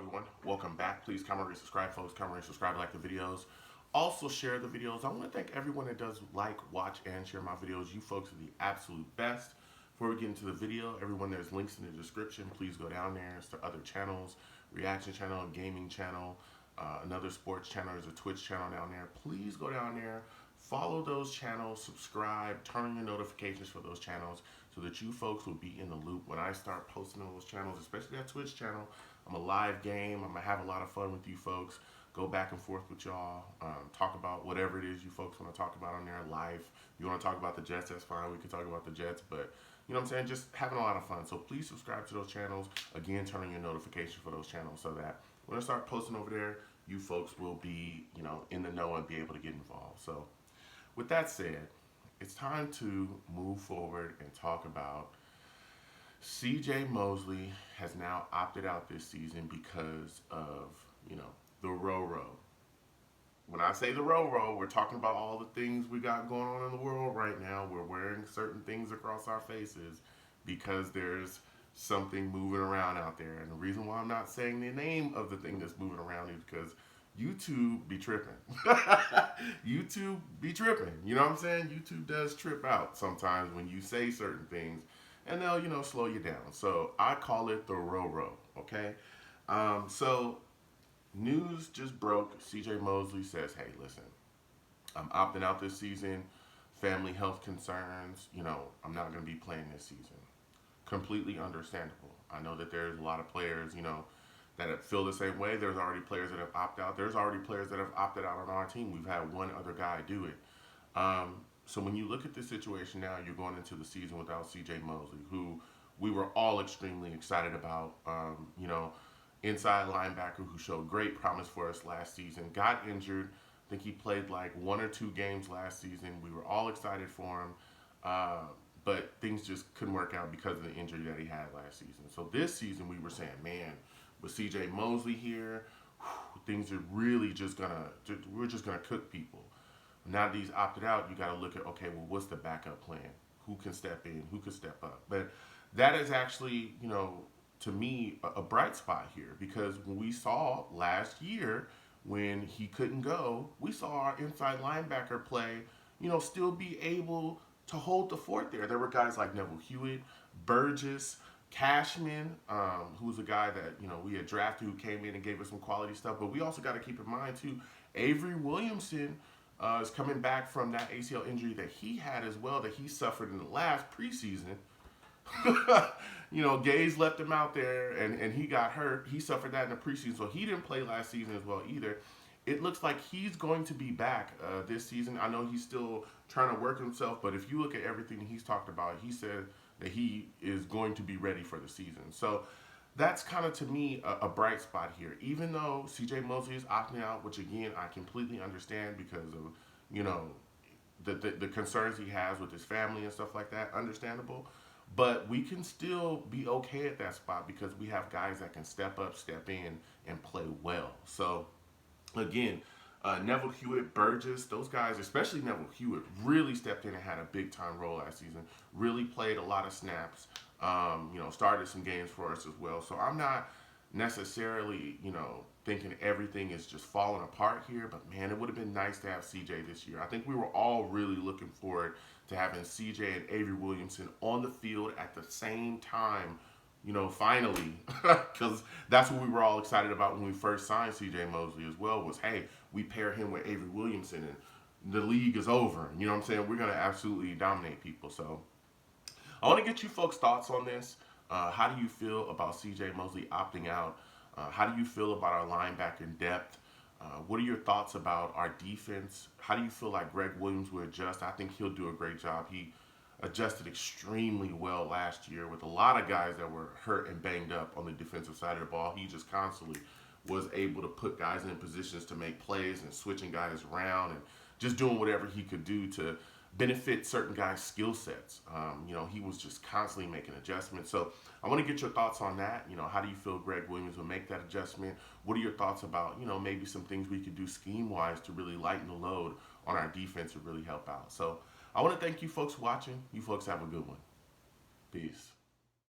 everyone. Welcome back. Please comment, rate, subscribe, folks. Comment, rate, subscribe, like the videos. Also share the videos. I want to thank everyone that does like, watch, and share my videos. You folks are the absolute best. Before we get into the video, everyone, there's links in the description. Please go down there. It's to other channels, reaction channel, gaming channel, another sports channel. There's a Twitch channel down there. Please go down there. Follow those channels, subscribe, turn on your notifications for those channels so that you folks will be in the loop when I start posting on those channels, especially that Twitch channel. I'm a live game. I'm going to have a lot of fun with you folks. Go back and forth with y'all. Talk about whatever it is you folks want to talk about on there. Live. If you want to talk about the Jets, that's fine. We can talk about the Jets. But, you know what I'm saying? Just having a lot of fun. So please subscribe to those channels. Again, turn on your notifications for those channels so that when I start posting over there, you folks will be, in the know and be able to get involved. So with that said, it's time to move forward and talk about CJ Mosley has now opted out this season because of, the row. When I say the row, we're talking about all the things we got going on in the world right now. We're wearing certain things across our faces because there's something moving around out there. And the reason why I'm not saying the name of the thing that's moving around is because YouTube be tripping. YouTube be tripping. You know what I'm saying? YouTube does trip out sometimes when you say certain things and they'll, slow you down. So I call it the row, okay? So news just broke. CJ Mosley says, hey, listen, I'm opting out this season. Family health concerns. I'm not going to be playing this season. Completely understandable. I know that there's a lot of players, that feel the same way. There's already players that have opted out. There's already players that have opted out on our team. We've had one other guy do it. So when you look at this situation now, you're going into the season without CJ Mosley, who we were all extremely excited about. Inside linebacker who showed great promise for us last season, got injured. I think he played like 1 or 2 games last season. We were all excited for him, but things just couldn't work out because of the injury that he had last season. So this season we were saying, man, with CJ Mosley here, things are really we're just gonna cook people. Now that he's opted out, you got to look at, okay, well, what's the backup plan? Who can step in? Who can step up? But that is actually, to me, a bright spot here, because when we saw last year when he couldn't go, we saw our inside linebacker play, still be able to hold the fort there. There were guys like Neville Hewitt, Burgess, Cashman, who was a guy that, we had drafted, who came in and gave us some quality stuff. But we also got to keep in mind, too, Avery Williamson is coming back from that ACL injury that he had as well, that he suffered in the last preseason. Gaze left him out there and he got hurt. He suffered that in the preseason, so he didn't play last season as well either. It looks like he's going to be back this season. I know he's still trying to work himself, but if you look at everything he's talked about, he said that he is going to be ready for the season. So that's kind of, to me, a bright spot here. Even though CJ Mosley is opting out, which again I completely understand because of the concerns he has with his family and stuff like that, understandable. But we can still be okay at that spot because we have guys that can step up, step in, and play well. So again, Neville Hewitt, Burgess, those guys, especially Neville Hewitt, really stepped in and had a big-time role last season. Really played a lot of snaps. Started some games for us as well. So I'm not necessarily, thinking everything is just falling apart here. But, man, it would have been nice to have CJ this year. I think we were all really looking forward to having CJ and Avery Williamson on the field at the same time, finally, because that's what we were all excited about when we first signed CJ Mosley as well, was, hey, we pair him with Avery Williamson and the league is over. You know what I'm saying? We're going to absolutely dominate people. So I want to get you folks' thoughts on this. How do you feel about CJ Mosley opting out? How do you feel about our linebacker depth? What are your thoughts about our defense? How do you feel like Greg Williams will adjust? I think he'll do a great job. He adjusted extremely well last year with a lot of guys that were hurt and banged up on the defensive side of the ball. He just constantly was able to put guys in positions to make plays and switching guys around and just doing whatever he could do to benefit certain guys' skill sets. He was just constantly making adjustments. So I want to get your thoughts on that. How do you feel Greg Williams will make that adjustment? What are your thoughts about, maybe some things we could do scheme-wise to really lighten the load on our defense and really help out? So I want to thank you folks watching. You folks have a good one. Peace.